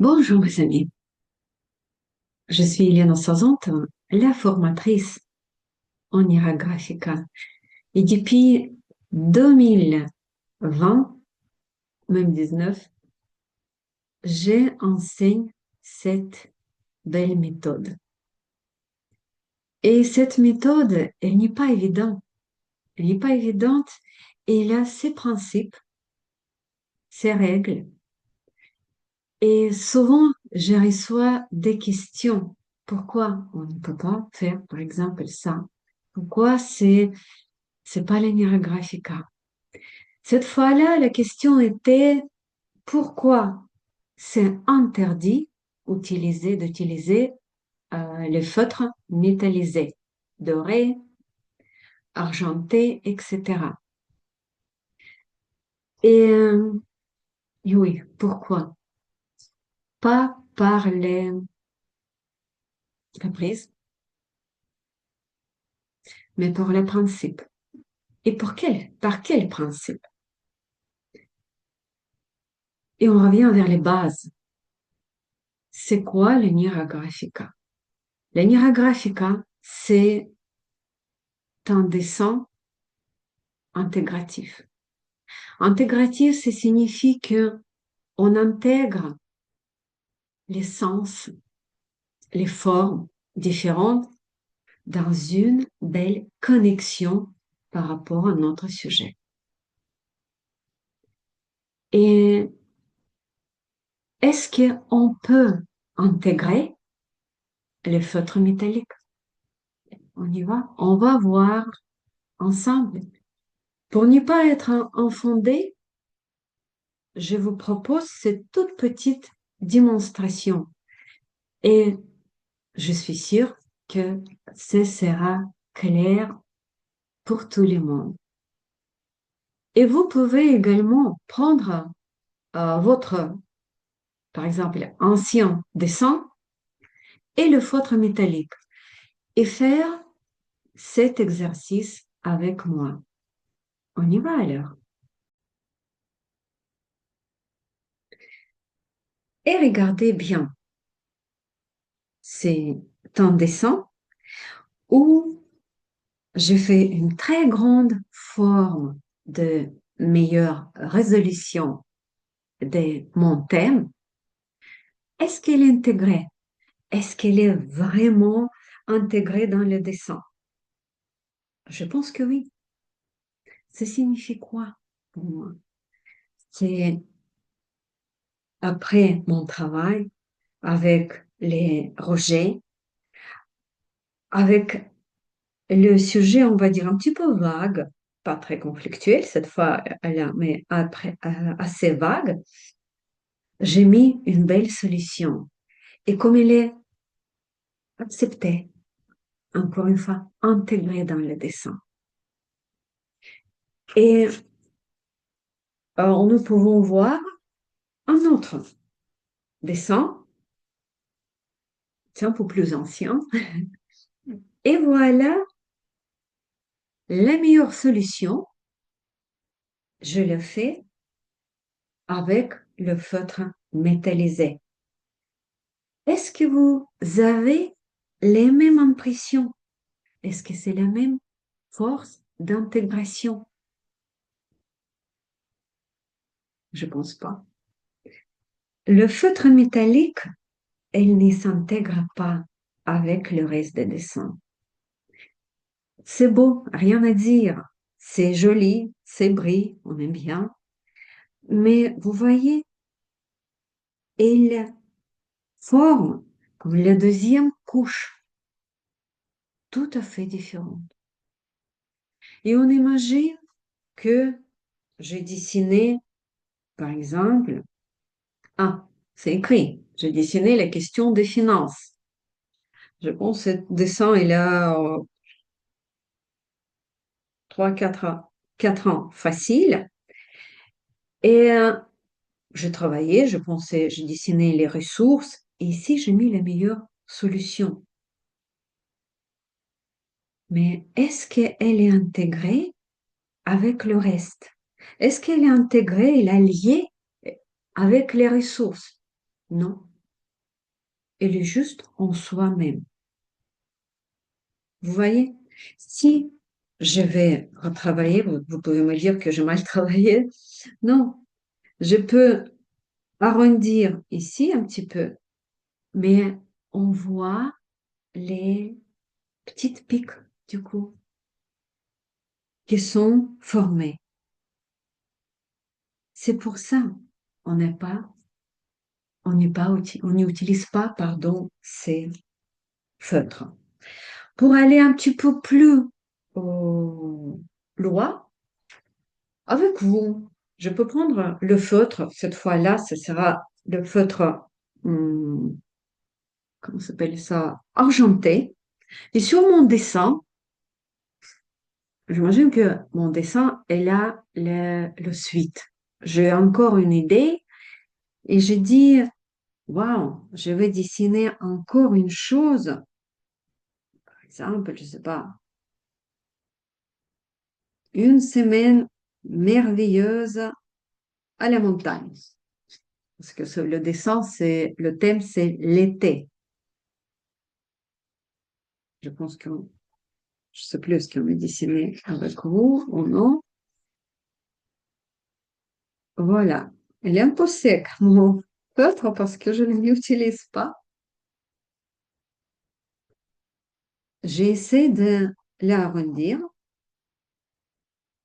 Bonjour mes amis, je suis Eliana Sazante, la formatrice en IRA Graphica. Et depuis 2020, même 19, j'enseigne cette belle méthode. Et cette méthode, elle n'est pas évidente. Elle n'est pas évidente et elle a ses principes, ses règles. Et souvent, je reçois des questions. Pourquoi on ne peut pas faire, par exemple, ça? Pourquoi c'est pas l'Enneagram Graphica? Cette fois-là, la question était pourquoi c'est interdit d'utiliser les feutres métallisés, dorés, argentés, etc. Et oui, pourquoi? Pas par les caprices, mais pour les principes. Et par quel principe? Et on revient vers les bases. C'est quoi l'Enneagram Graphica? L'Enneagram Graphica, c'est un dessin intégratif. Intégratif, ça signifie que on intègre les sens, les formes différentes dans une belle connexion par rapport à notre sujet. Et est-ce qu'on peut intégrer les feutres métalliques? On y va. On va voir ensemble. Pour ne pas être enfondé, je vous propose cette toute petite démonstration. Et je suis sûre que ce sera clair pour tout le monde. Et vous pouvez également prendre votre, par exemple, ancien dessin et le feutre métallique et faire cet exercice avec moi. On y va alors. Et regardez bien, c'est un dessin où je fais une très grande forme de meilleure résolution de mon thème. Est-ce qu'elle est intégrée? Est-ce qu'elle est vraiment intégrée dans le dessin? Je pense que oui. Ça signifie quoi pour moi? C'est après mon travail avec les rejets, avec le sujet, on va dire, un petit peu vague, pas très conflictuel cette fois, mais après, assez vague, j'ai mis une belle solution. Et comme elle est acceptée, encore une fois, intégrée dans le dessin. Et nous pouvons voir un autre dessin, c'est un peu plus ancien. Et voilà la meilleure solution, je le fais avec le feutre métallisé. Est-ce que vous avez les mêmes impressions? Est-ce que c'est la même force d'intégration? Je pense pas. Le feutre métallique, elle ne s'intègre pas avec le reste des dessins. C'est beau, rien à dire. C'est joli, c'est brille, on aime bien. Mais vous voyez, elle forme comme la deuxième couche, tout à fait différente. Et on imagine que j'ai dessiné, par exemple, c'est écrit, j'ai dessiné la question des finances. Je pense que ce dessin, il a 3, 4 ans facile. Et je travaillais, je pensais, je dessinais les ressources. Et ici, j'ai mis la meilleure solution. Mais est-ce qu'elle est intégrée avec le reste? Est-ce qu'elle est intégrée, elle est liée avec les ressources? Non, elle est juste en soi-même. Vous voyez? Si je vais retravailler, vous pouvez me dire que j'ai mal travaillé. Non, je peux arrondir ici un petit peu, mais on voit les petites piques du coup qui sont formées. C'est pour ça on n'est pas, on n'utilise pas, pardon, ces feutres. Pour aller un petit peu plus loin, avec vous, je peux prendre le feutre. Cette fois-là, ce sera le feutre, hum, comment s'appelle ça, argenté. Et sur mon dessin, j'imagine que mon dessin est là le suite. J'ai encore une idée et j'ai dit, waouh, je vais dessiner encore une chose. Par exemple, je sais pas, une semaine merveilleuse à la montagne. Parce que le dessin, le thème, c'est l'été. Je pense que je sais plus ce qu'on a dessiné avec vous ou non. Voilà. Elle est un peu sec, mon feutre, parce que je ne l'utilise pas. J'ai essayé de l'arrondir,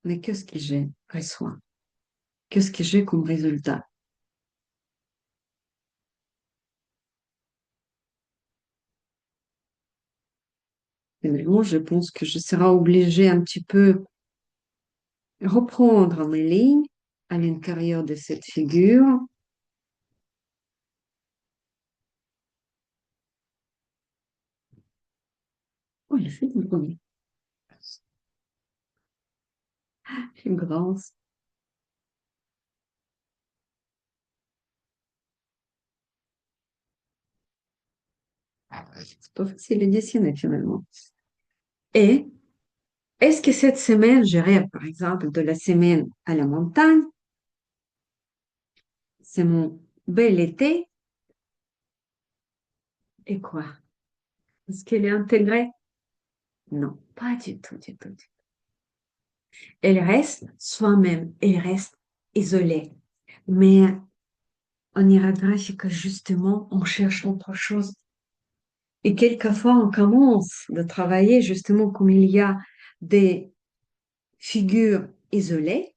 mais qu'est-ce que j'ai reçois? Qu'est-ce que j'ai comme résultat? Et maintenant, je pense que je serai obligée un petit peu reprendre mes lignes à l'intérieur de cette figure. Oh, il fait du bruit. Une grande. C'est pas facile de dessiner finalement. Et est-ce que cette semaine, je rêve par exemple de la semaine à la montagne, c'est mon bel été, et quoi? Est-ce qu'elle est intégrée? Non, pas du tout, du tout. Elle reste soi-même, elle reste isolée. Mais on y regrette que justement, on cherche autre chose. Et quelquefois, on commence de travailler justement comme il y a des figures isolées,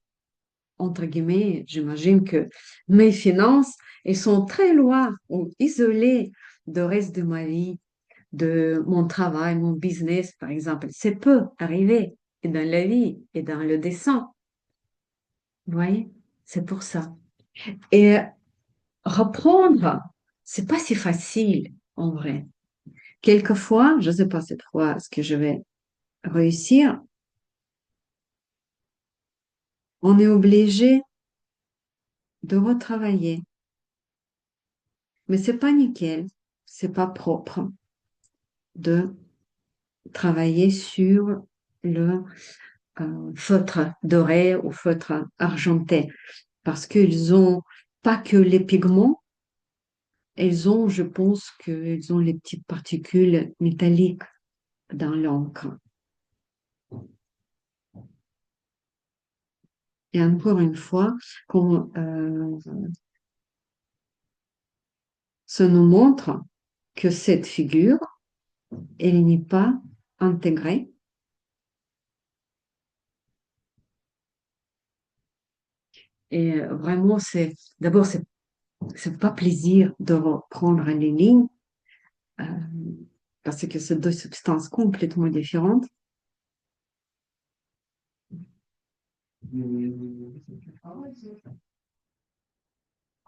entre guillemets, j'imagine que mes finances, elles sont très loin ou isolées du reste de ma vie, de mon travail, mon business, par exemple. Ça peut arriver et dans la vie et dans le dessin. Vous voyez? C'est pour ça. Et reprendre, c'est pas si facile en vrai. Quelquefois, je ne sais pas cette fois ce que je vais réussir, on est obligé de retravailler. Mais c'est pas nickel, c'est pas propre de travailler sur le feutre doré ou feutre argenté parce qu'ils ont pas que les pigments, ils ont, je pense qu'ils ont les petites particules métalliques dans l'encre. Et encore une fois, comme ça nous montre que cette figure, elle n'est pas intégrée. Et vraiment, d'abord, c'est pas plaisir de reprendre les lignes euh, parce que c'est deux substances complètement différentes.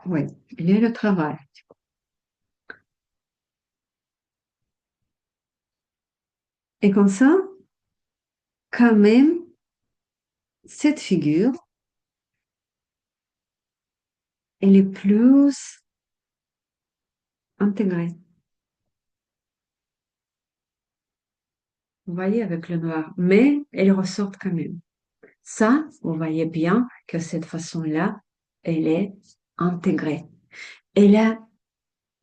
Oui, il y a le travail. Et comme ça, quand même, cette figure, elle est plus intégrée. Vous voyez, avec le noir. Mais elle ressort quand même. Ça, vous voyez bien que cette façon-là, elle est intégrée. Elle a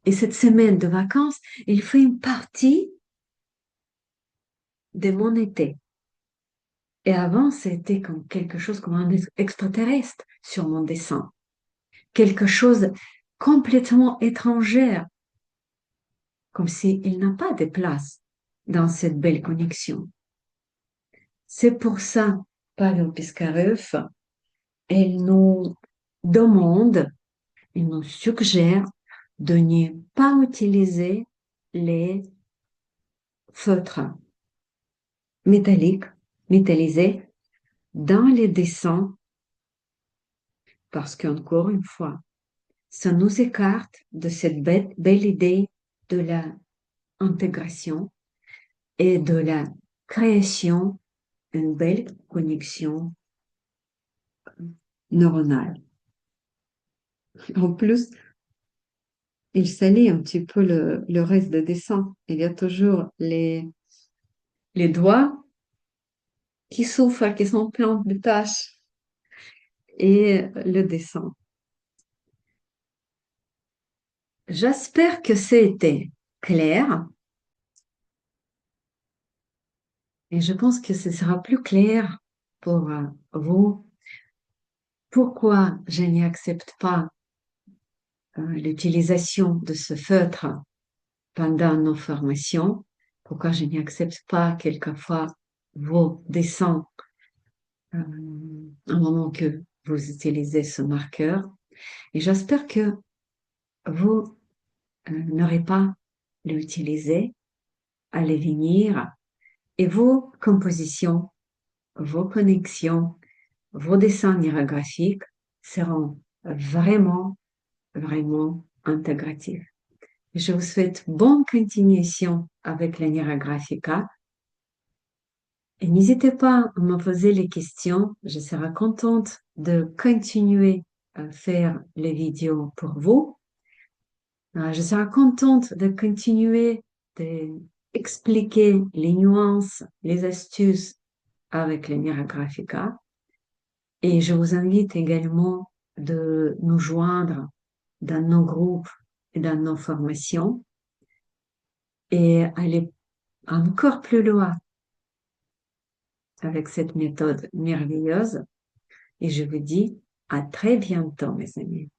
Et cette semaine de vacances, il fait une partie de mon été. Et avant, c'était comme quelque chose comme un extraterrestre sur mon dessin. Quelque chose complètement étrangère, comme s'il n'a pas de place dans cette belle connexion. C'est pour ça, Pavel Piskarev, elle nous demande, il nous suggère de ne pas utiliser les feutres métalliques, métallisés dans les dessins parce qu'encore une fois, ça nous écarte de cette belle idée de la intégration et de la création d'une belle connexion neuronale. En plus, il salit un petit peu le reste de dessin. Il y a toujours les doigts qui souffrent, qui sont pleins de taches et le dessin. J'espère que c'était clair et je pense que ce sera plus clair pour vous. Pourquoi je n'accepte pas l'utilisation de ce feutre pendant nos formations? Pourquoi je n'accepte pas quelquefois vos dessins au moment que vous utilisez ce marqueur? Et j'espère que vous n'aurez pas l'utiliser à l'avenir et vos compositions, vos connexions, vos dessins neurographiques seront vraiment, vraiment intégratifs. Je vous souhaite bonne continuation avec la Nira Graphica et n'hésitez pas à me poser les questions. Je serai contente de continuer à faire les vidéos pour vous. Je serai contente de continuer d'expliquer les nuances, les astuces avec la Nira Graphica. Et je vous invite également de nous joindre dans nos groupes et dans nos formations et aller encore plus loin avec cette méthode merveilleuse. Et je vous dis à très bientôt, mes amis.